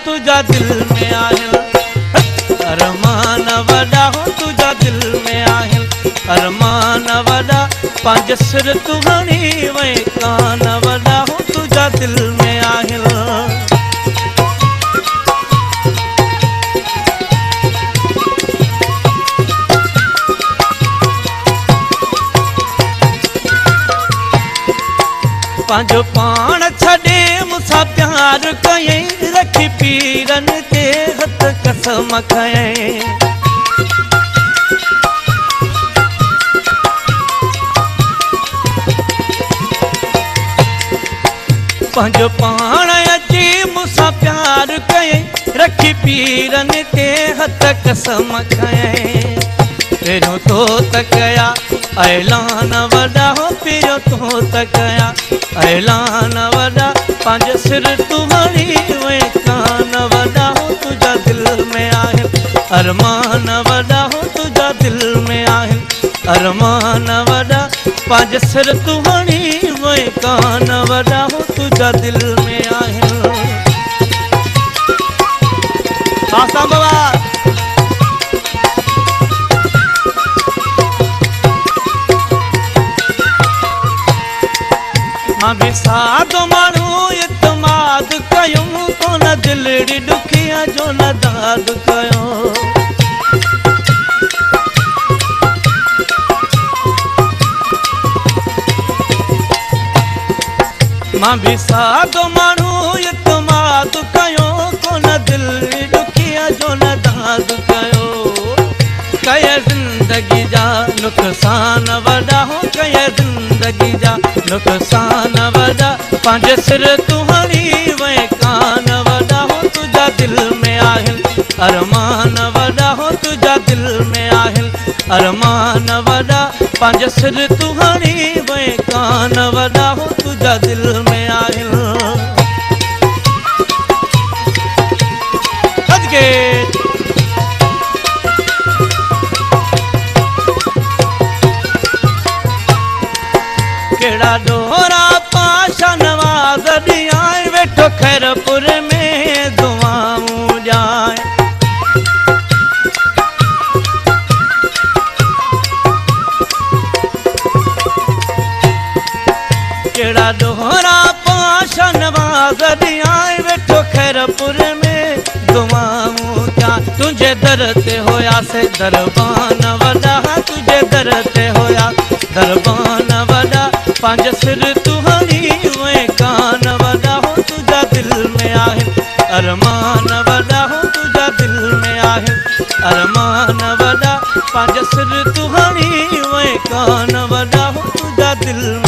तुझा दिल में आहिल। अरमान वॾा हो तुझा दिल में आहिल। अरमान वॾा पंज सिर तू हणी वई कान वॾा हो तुझा दिल में आहिल। पंहिंजो पाण छॾे मूंसां प्यार कयईं रखी पीरनि ते हथ कसम खयईं। पंहिंजो पाण अची मूंसां प्यार कयईं रखी पीरनि ते हथ कसम खयईं। पहिरियों तो त कया ऐलान वॾा हो पहिरियों तो त कया ऐलान वॾा पंज सिर तू हणी वई कान वॾा हो तुझा दिल में आहिल। अरमान वॾा हो तुझा दिल में आहिल। अरमान वॾा पंज सिर तू हणी वई कान वॾा हो तुझा दिल में आहिल। आसा बाबा मां बि सादो माण्हू इतमाद कयूं कोन दिलड़ी ॾुखिया जो न दाद कयो। मां बि सादो माण्हू इतमाद कयो कोन दिलड़ी ॾुखिया जो न दाद कयो। कया ज़िंदगी जा नुक़सान वॾा हो कया ज़िंदगी जा नुक़सान वॾा पंज सिर तू हणी वई कान वॾा हो तुझा दिल में आहिल। अरमान वॾा हो तुझा दिल में आहिल। अरमान वॾा पंज सिर तू हणी वई कान वॾा हो तुझा दिल में आहिल। केड़ा डोरा पाशा नवाज़ ॾियां वेठो खैरपुर में दुआऊं ॾियां। केड़ा डोरा पाशा नवाज़ ॾियां वेठो खैरपुर में दुआऊं ॾियां। तुंहिंजे दर ते होयासीं दरबान वॾा तुंहिंजे दर ते होया दरबान वॾा पंज सिर तू हणी वई कान वॾा हो तुझा दिल में आहिल। अरमान वॾा हो तुझा दिल में आहिल। अरमान वॾा पंज सिर तू हणी वई कान वॾा हो तुझा दिल में